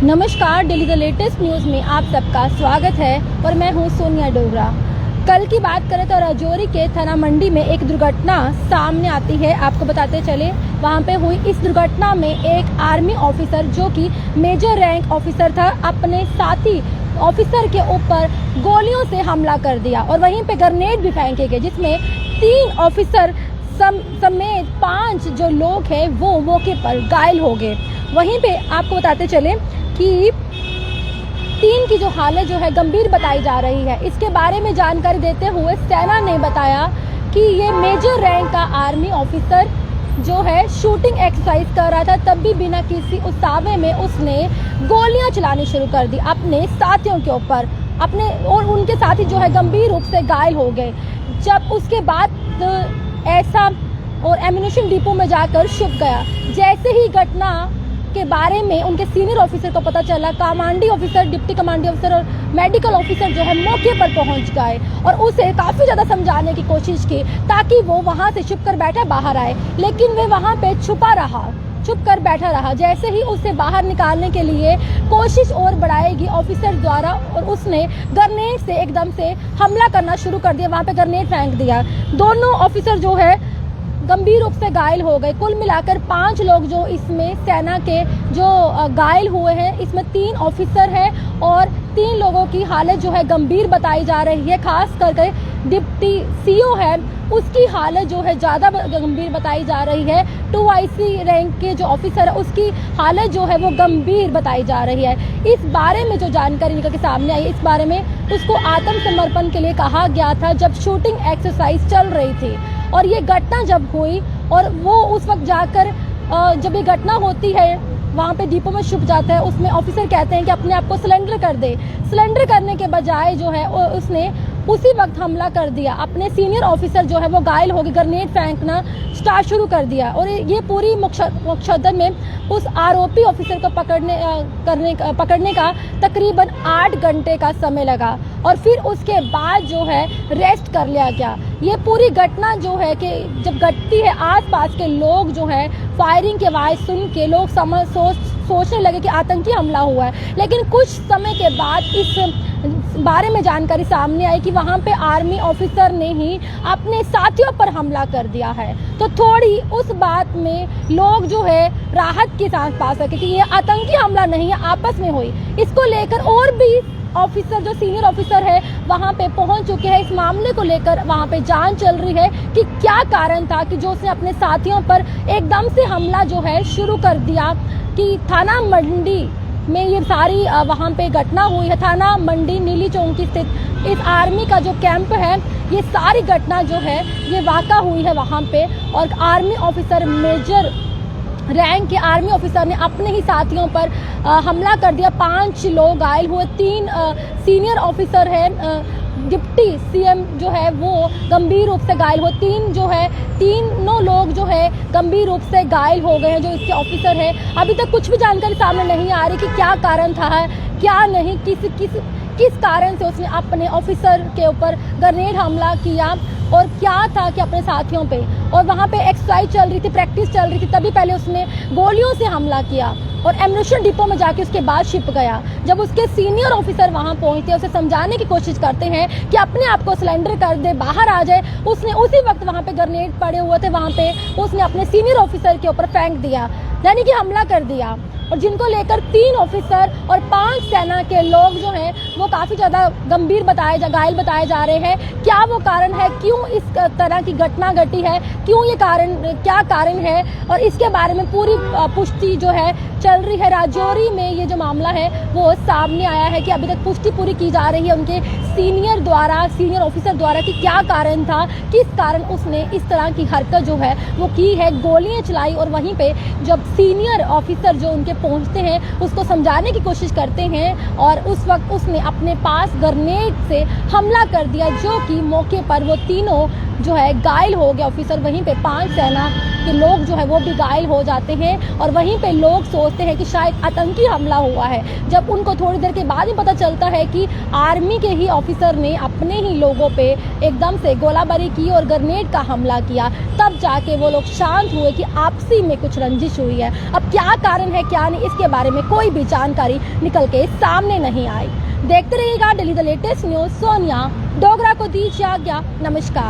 नमस्कार, daily the latest news में आप सबका स्वागत है और मैं हूं सोनिया डोगरा। कल की बात करें तो राजौरी के थाना मंडी में एक दुर्घटना सामने आती है। आपको बताते चले, वहां पे हुई इस दुर्घटना में एक आर्मी ऑफिसर जो कि मेजर रैंक ऑफिसर था, अपने साथी ऑफिसर के ऊपर गोलियों से हमला कर दिया और वहीं पे ग्रेनेड भी फेंके गए, जिसमें 3 ऑफिसर समेत 5 जो लोग हैं वो मौके पर घायल हो गए। वहीं पे आपको बताते चले कि 3 की जो हालत जो है गंभीर बताई जा रही है। इसके बारे में जानकारी देते हुए सेना ने बताया कि ये मेजर रैंक का आर्मी ऑफिसर जो है शूटिंग एक्सरसाइज कर रहा था, तब भी बिना किसी उसावे में उसने गोलियां चलानी शुरू कर दी अपने साथियों के ऊपर, अपने और उनके साथी जो है गंभीर रूप से घायल हो गए। जब उसके बाद ऐसा और एम्यूनिशन डिपो में जाकर छुप गया। जैसे ही घटना के बारे में उनके सीनियर ऑफिसर को पता चला, कमांडी ऑफिसर, डिप्टी कमांडी ऑफिसर और मेडिकल ऑफिसर जो है मौके पर पहुंच गए और उसे काफ़ी ज़्यादा समझाने की कोशिश की ताकि वो वहां से छुप कर बैठा बाहर आए, लेकिन वे वहां पे छुप कर बैठा रहा। जैसे ही उसे बाहर निकालने के लिए कोशिश और बढ़ाएगी ऑफिसर द्वारा और उसने ग्रेनेड से एकदम से हमला करना शुरू कर दिया, वहां पे ग्रेनेड फेंक दिया। दोनों ऑफिसर जो है गंभीर रूप से घायल हो गए। कुल मिलाकर 5 लोग जो इसमें सेना के जो घायल हुए हैं, इसमें 3 ऑफिसर हैं और 3 लोगों की हालत जो है गंभीर बताई जा रही है। खास करके डिप्टी सीओ है, उसकी हालत जो है ज़्यादा गंभीर बताई जा रही है। 2 IC रैंक के जो ऑफिसर है उसकी हालत जो है वो गंभीर बताई जा रही है। इस बारे में जो जानकारी निकल के सामने आई, इस बारे में उसको आत्मसमर्पण के लिए कहा गया था जब शूटिंग एक्सरसाइज चल रही थी और ये घटना जब हुई और वो उस वक्त जाकर जब ये घटना होती है वहाँ पे डिपो में छुप जाता है, उसमें ऑफिसर कहते हैं कि अपने आप को सिलेंडर कर दे। सिलेंडर करने के बजाय जो है उसने उसी वक्त हमला कर दिया। अपने सीनियर ऑफिसर जो है वो घायल हो गए, ग्रेनेड फेंकना स्टार्ट शुरू कर दिया और ये पूरी मुकदमे में उस आरोपी ऑफिसर को पकड़ने का तकरीबन 8 घंटे का समय लगा और फिर उसके बाद जो है रेस्ट कर लिया गया। ये पूरी घटना जो है कि जब घटती है, आसपास के लोग जो है फायरिंग की आवाज़ सुन के लोग सोचने लगे कि आतंकी हमला हुआ है, लेकिन कुछ समय के बाद इस बारे में जानकारी सामने आई कि वहाँ पे आर्मी ऑफिसर ने ही अपने साथियों पर हमला कर दिया है। तो थोड़ी उस बात में लोग जो है राहत की सांस पा सके कि ये आतंकी हमला नहीं है, आपस में हुई। इसको लेकर और भी ऑफिसर जो सीनियर ऑफिसर है वहाँ पे पहुँच चुके हैं। इस मामले को लेकर वहाँ पे जांच चल रही है कि क्या कारण था कि जो उसने अपने साथियों पर एकदम से हमला जो है शुरू कर दिया। कि थाना मंडी में ये सारी वहाँ पे घटना हुई है। थाना मंडी नीली चौकी स्थित इस आर्मी का जो कैंप है, ये सारी घटना जो है ये वाक़ा हुई है वहाँ पे और आर्मी ऑफिसर मेजर रैंक के आर्मी ऑफिसर ने अपने ही साथियों पर हमला कर दिया। 5 लोग घायल हुए, 3 सीनियर ऑफिसर हैं, डिप्टी सीएम जो है वो गंभीर रूप से घायल हुए, 3 जो है तीनों लोग जो है गंभीर रूप से घायल हो गए हैं जो इसके ऑफिसर हैं। अभी तक कुछ भी जानकारी सामने नहीं आ रही कि क्या कारण था, क्या नहीं, किस कारण से उसने अपने ऑफिसर के ऊपर ग्रेनेड हमला किया और क्या था कि अपने साथियों पे, और वहाँ पे एक्सरसाइज चल रही थी, प्रैक्टिस चल रही थी, तभी पहले उसने गोलियों से हमला किया और एम्यूनिशन डिपो में जाके उसके बाद छिप गया। जब उसके सीनियर ऑफिसर वहाँ पहुँचते, उसे समझाने की कोशिश करते हैं कि अपने आप को सिलेंडर कर दे, बाहर आ जाए, उसने उसी वक्त वहाँ पे ग्रेनेड पड़े हुए थे, वहाँ पे उसने अपने सीनियर ऑफिसर के ऊपर फेंक दिया, यानी कि हमला कर दिया। और जिनको लेकर 3 ऑफिसर और 5 सेना के लोग जो हैं वो काफ़ी ज़्यादा गंभीर घायल बताए जा रहे हैं। क्या वो कारण है, क्यों इस तरह की घटना घटी है, क्यों ये कारण, क्या कारण है, और इसके बारे में पूरी पुष्टि जो है चल रही है। राजौरी में ये जो मामला है वो सामने आया है कि अभी तक पुष्टि पूरी की जा रही है उनके सीनियर ऑफिसर द्वारा कि क्या कारण था, किस कारण उसने इस तरह की हरकत जो है वो की है, गोलियां चलाई। और वहीं पे जब सीनियर ऑफिसर जो उनके पहुंचते हैं उसको समझाने की कोशिश करते हैं और उस वक्त उसने अपने पास ग्रेनेड से हमला कर दिया, जो कि मौके पर वो तीनों जो है घायल हो गए ऑफिसर। वहीं पे 5 सेना कि लोग जो है वो बेघायल हो जाते हैं और वहीं पे लोग सोचते हैं कि शायद आतंकी हमला हुआ है। जब उनको थोड़ी देर के बाद ही पता चलता है कि आर्मी के ही ऑफिसर ने अपने ही लोगों पे एकदम से गोलाबारी की और ग्रेनेड का हमला किया, तब जाके वो लोग शांत हुए कि आपसी में कुछ रंजिश हुई है। अब क्या कारण है क्या नहीं, इसके बारे में कोई भी जानकारी निकल के सामने नहीं आई। देखते रहिएगा daily the latest news. Sonia Dogra को दीजिए आज्ञा। नमस्कार।